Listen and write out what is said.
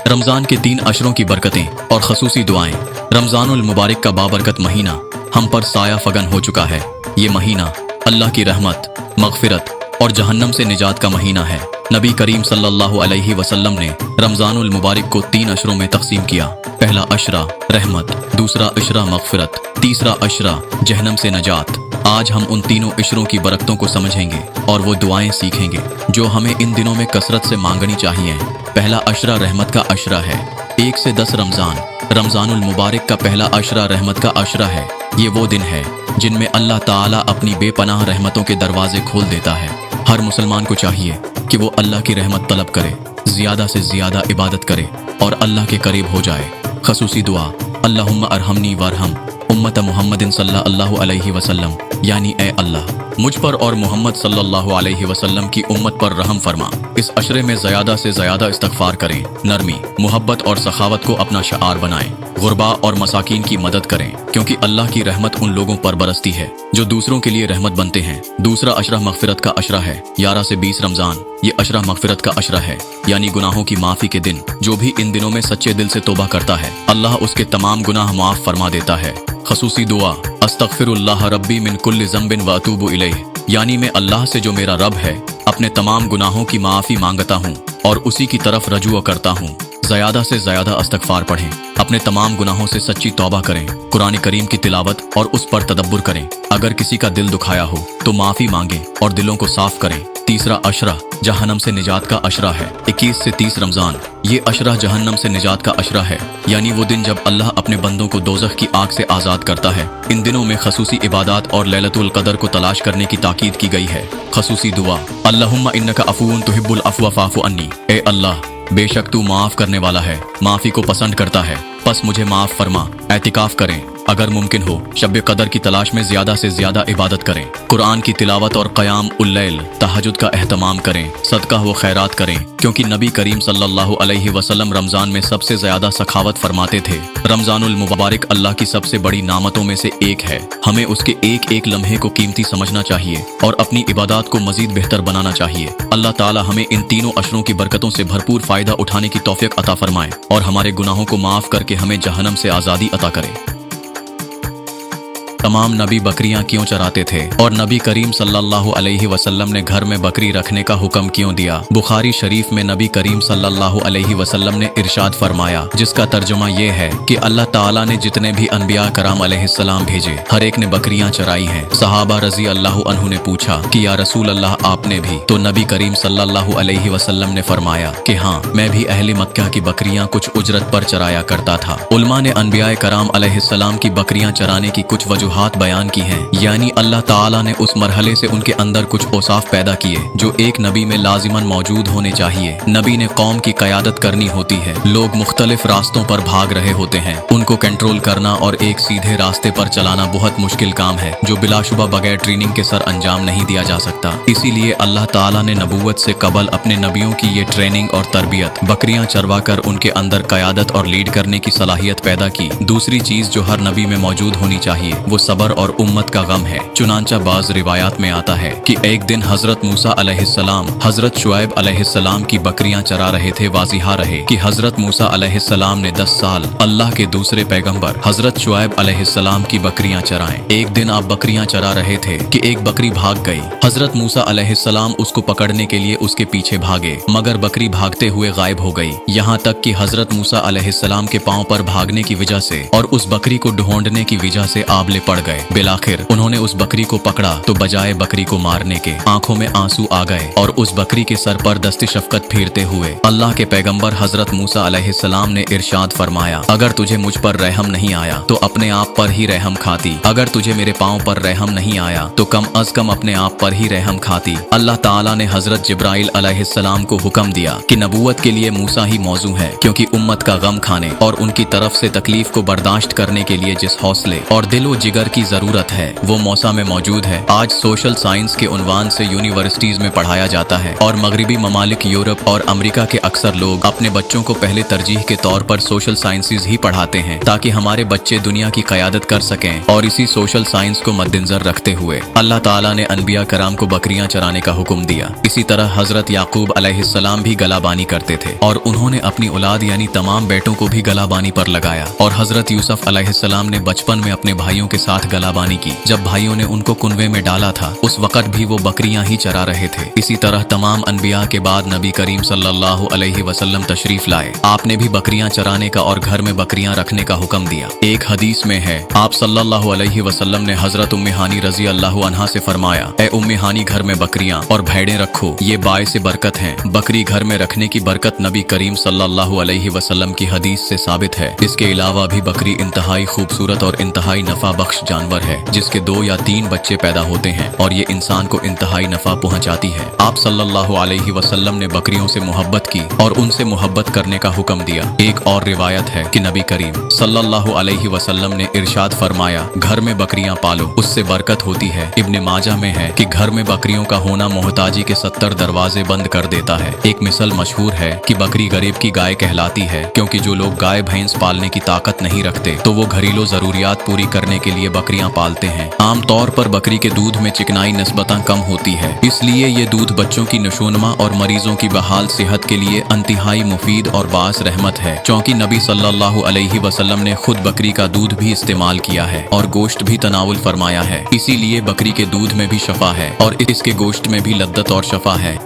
रमज़ान के 3 अशरों की बरकतें और खसूसी दुआएं। रमज़ानुल मुबारक का बाबरकत महीना हम पर साया फगन हो चुका है। ये महीना अल्लाह की रहमत, मग़फ़िरत और जहन्नम से निजात का महीना है। नबी करीम सल्लल्लाहु अलैहि वसल्लम ने रमज़ानुल मुबारक को 3 अशरों में तकसीम किया। पहला अशरा रहमत, दूसरा अशरा मग़फ़िरत, तीसरा अशरा जहन्नम से निजात। आज हम उन तीनों इशरों की बरकतों को समझेंगे और वो दुआएं सीखेंगे जो हमें इन दिनों में कसरत से मांगनी चाहिए। पहला अशरा रहमत का अशरा है। 1 से 10 रमज़ानुल मुबारक का पहला अशरा रहमत का अशरा है। ये वो दिन है जिनमें अल्लाह ताला अपनी बेपनाह रहमतों के दरवाजे खोल देता है। हर मुसलमान को चाहिए कि वो अल्लाह की रहमत तलब करे, ज़्यादा से ज़्यादा इबादत करे और अल्लाह के करीब हो जाए। खसूसी दुआ, अल्लाहुम्मा अरहमनी वरहम उम्मत मुहम्मदिन सल्लल्लाहु अलैहि वसल्लम, यानी ए अल्लाह मुझ पर और मोहम्मद सल्लल्लाहु अलैहि वसल्लम की उम्मत पर रहम फरमा। इस अशरे में ज़्यादा से ज़्यादा इस्तग़फ़ार करें, नरमी, मोहब्बत और सखावत को अपना शआर बनाएं, गुरबा और मसाकीन की मदद करें, क्योंकि अल्लाह की रहमत उन लोगों पर बरसती है जो दूसरों के लिए रहमत बनते हैं। दूसरा अशरा मग़फ़िरत का अशरा है। 11 से 20 रमज़ान ये अशरा मग़फ़िरत का अशरा है, यानी गुनाहों की माफ़ी के दिन। जो भी इन दिनों में सच्चे दिल से तौबा करता है, अल्लाह उसके तमाम गुनाह माफ़ फरमा देता है। खसूसी दुआ, अस्तग़फ़िरुल्लाह रब्बी मिन कुल्लि ज़ंबिन व अतूबु इलैह, यानी मैं अल्लाह से जो मेरा रब है अपने तमाम गुनाहों की माफ़ी मांगता हूँ और उसी की तरफ रजू करता हूँ। ज़्यादा से ज़्यादा इस्तग़फ़ार पढ़ें, अपने तमाम गुनाहों से सच्ची तौबा करें, कुरान करीम की तिलावत और उस पर तदब्बुर करें। अगर किसी का दिल दुखाया हो तो माफ़ी मांगें और दिलों को साफ करें। तीसरा अशरा जहन्नम से निजात का अशरा है। 21 से 30 रमज़ान ये अशरा जहन्नम से निजात का अशरा है, यानी वो दिन जब अल्लाह अपने बंदों को दोज़ख की आग से आज़ाद करता है। इन दिनों में खसूसी इबादत और लैलतुल क़दर को तलाश करने की ताकीद की गई है। खसूसी दुआ, अल्लाहुम्मा इन्नका अफ़ूउन तुहिब्बुल अफ़्व फ़अफ़ु अन्नी, ए अल्लाह बेशक तू माफ़ करने वाला है, माफ़ी को पसंद करता है, बस मुझे माफ़ फरमा। एतिकाफ़ करें, अगर मुमकिन हो शब कदर की तलाश में ज़्यादा से ज़्यादा इबादत करें, कुरान की तिलावत और क़याम उल लैल तहज्जुद का एहतमाम करें, सदका व खैरात करें, क्योंकि नबी करीम सल्लल्लाहु अलैहि वसल्लम रमज़ान में सबसे ज़्यादा सखावत फरमाते थे। रमज़ानुल मुबारक अल्लाह की सबसे बड़ी नामतों में से एक है। हमें उसके एक एक लम्हे को कीमती समझना चाहिए और अपनी इबादत को मज़ीद बेहतर बनाना चाहिए। अल्लाह ताला हमें इन तीनों अशरों की बरकतों से भरपूर फ़ायदा उठाने की तौफ़ीक़ अता फरमाए और हमारे गुनाहों को माफ़ करके हमें जहन्नम से आज़ादी अता करे। तमाम नबी बकरियां क्यों चराते थे और नबी करीम सल्लल्लाहु अलैहि वसल्लम ने घर में बकरी रखने का हुक्म क्यों दिया? बुखारी शरीफ में नबी करीम सल्लल्लाहु अलैहि वसल्लम ने इरशाद फरमाया, जिसका तर्जुमा ये है कि अल्लाह ताला ने जितने भी अनबिया कराम अलैहिस्सलाम भेजे हर एक ने बकरियां चराई हैं। सहाबा रज़ी अल्लाह अन्हु ने पूछा कि या रसूल अल्लाह आपने भी? तो नबी करीम सल्लल्लाहु अलैहि वसल्लम ने फरमाया कि हाँ, मैं भी अहले मक्का की बकरियां कुछ उजरत पर चराया करता था। उलमा ने अनबिया कराम अलैहिस्सलाम की बकरियां चराने की कुछ वजूहात बयान की हैं, यानी अल्लाह ताला ने उस मरहले से उनके अंदर कुछ औसाफ पैदा किए जो एक नबी में लाजिमन मौजूद होने चाहिए। नबी ने कौम की क़यादत करनी होती है। लोग मुख्तलिफ रास्तों पर भाग रहे होते हैं, उनको कंट्रोल करना और एक सीधे रास्ते पर चलाना बहुत मुश्किल काम है जो बिलाशुबा बगैर ट्रेनिंग के सर अंजाम नहीं दिया जा सकता। इसीलिए अल्लाह ताला ने नबूवत से कबल अपने नबियों की ये ट्रेनिंग और तरबियत बकरियां चरवा कर उनके अंदर क़यादत और लीड करने की सलाहियत पैदा की। दूसरी चीज जो हर नबी में मौजूद होनी चाहिए वो सब्र और उम्मत का गम है। चुनांचा बाज रिवायात में आता है कि एक दिन हजरत मूसा अलैहिस्सलाम हजरत शुएब अलैहिस्सलाम की बकरियां चरा रहे थे। वाज़िहा रहे कि हजरत मूसा अलैहिस्सलाम ने 10 साल अल्लाह के दूसरे पैगंबर हजरत शुएब अलैहिस्सलाम की बकरियां चराएं। एक दिन आप बकरियां चरा रहे थे कि एक बकरी भाग गई। हजरत मूसा अलैहिस्सलाम उसको पकड़ने के लिए उसके पीछे भागे, मगर बकरी भागते हुए गायब हो गई। यहाँ तक कि हजरत मूसा अलैहिस्सलाम के पांव पर भागने की वजह से और उस बकरी को ढूंढने की वजह से आबले पड़ गए। बिलाखिर उन्होंने उस बकरी को पकड़ा तो बजाय बकरी को मारने के आंखों में आंसू आ गए और उस बकरी के सर पर दस्ते शफकत फेरते हुए अल्लाह के पैगंबर हजरत मूसा अलैहिस्सलाम ने इरशाद फरमाया, अगर तुझे मुझ पर रहम नहीं आया तो अपने आप पर ही रहम खाती। अगर तुझे मेरे पांव पर रहम नहीं आया तो कम अज कम अपने आप पर ही रहम खाती। अल्लाह ताला ने हजरत जिब्राइल अलैहिस्सलाम को हुक्म दिया कि नबूवत के लिए मूसा ही मौजू है, क्योंकि उम्मत का गम खाने और उनकी तरफ से तकलीफ को बर्दाश्त करने के लिए जिस हौसले और दिलो जिगर जिगर की जरूरत है वो मौसा में मौजूद है। आज सोशल साइंस के उन्वान से यूनिवर्सिटीज में पढ़ाया जाता है और मगरबी ममालिक यूरोप और अमेरिका के अक्सर लोग अपने बच्चों को पहले तरजीह के तौर पर सोशल साइंसेज ही पढ़ाते हैं ताकि हमारे बच्चे दुनिया की क़यादत कर सकें। और इसी सोशल साइंस को मद्देनजर रखते हुए अल्लाह ताला ने अनबिया कराम को बकरियां चराने का हुक्म दिया। इसी तरह हजरत याकूब अलैहिस्सलाम भी गलाबानी करते थे और उन्होंने अपनी औलाद यानी तमाम बेटों को भी गलाबानी पर लगाया। और हजरत यूसुफ अलैहिस्सलाम ने बचपन में अपने भाइयों के साथ गलाबानी की। जब भाइयों ने उनको कुनवे में डाला था उस वक्त भी वो बकरियां ही चरा रहे थे। इसी तरह तमाम अनबिया के बाद नबी करीम सल्लल्लाहु अलैहि वसल्लम तशरीफ लाए। आपने भी बकरियां चराने का और घर में बकरियां रखने का हुक्म दिया। एक हदीस में है आप सल्लल्लाहु अलैहि वसल्लम ने हजरत उम्मे हानी रजी अल्लाह अन्हा से फरमाया, ए उम्मे हानी घर में बकरियां और भेड़ें रखो, ये बाइस बरकत हैं। बकरी घर में रखने की बरकत नबी करीम सल्लल्लाहु अलैहि वसल्लम की हदीस से साबित है। इसके अलावा भी बकरी इंतहाई खूबसूरत और इंतहाई नफा बख्श जानवर है जिसके 2 या 3 बच्चे पैदा होते हैं और ये इंसान को इंतहाई नफा पहुंचाती है। आप सल्लल्लाहु अलैहि वसल्लम ने बकरियों से मोहब्बत की और उनसे मोहब्बत करने का हुक्म दिया। एक और रिवायत है कि नबी करीम सल्लल्लाहु अलैहि वसल्लम ने इरशाद फरमाया, घर में बकरियां पालो, उससे बरकत होती है। इब्ने माजा में है कि घर में बकरियों का होना मोहताजी के 70 दरवाजे बंद कर देता है। एक मिसल मशहूर है कि बकरी गरीब की गाय कहलाती है क्योंकि जो लोग गाय भैंस पालने की ताकत नहीं रखते तो वो घरेलू जरूरियात पूरी करने के लिए बकरियां पालते हैं। आम तौर पर बकरी के दूध में चिकनाई निस्बतन कम होती है, इसलिए ये दूध बच्चों की नशोनमा और मरीजों की बहाल सेहत के लिए इंतहाई मुफीद और बास रहमत है। चूंकि नबी सल्लल्लाहु अलैहि वसल्लम ने खुद बकरी का दूध भी इस्तेमाल किया है और गोश्त भी तनावुल फरमाया है, इसीलिए बकरी के दूध में भी शफा है और इसके गोश्त में भी लद्दत और शफा है।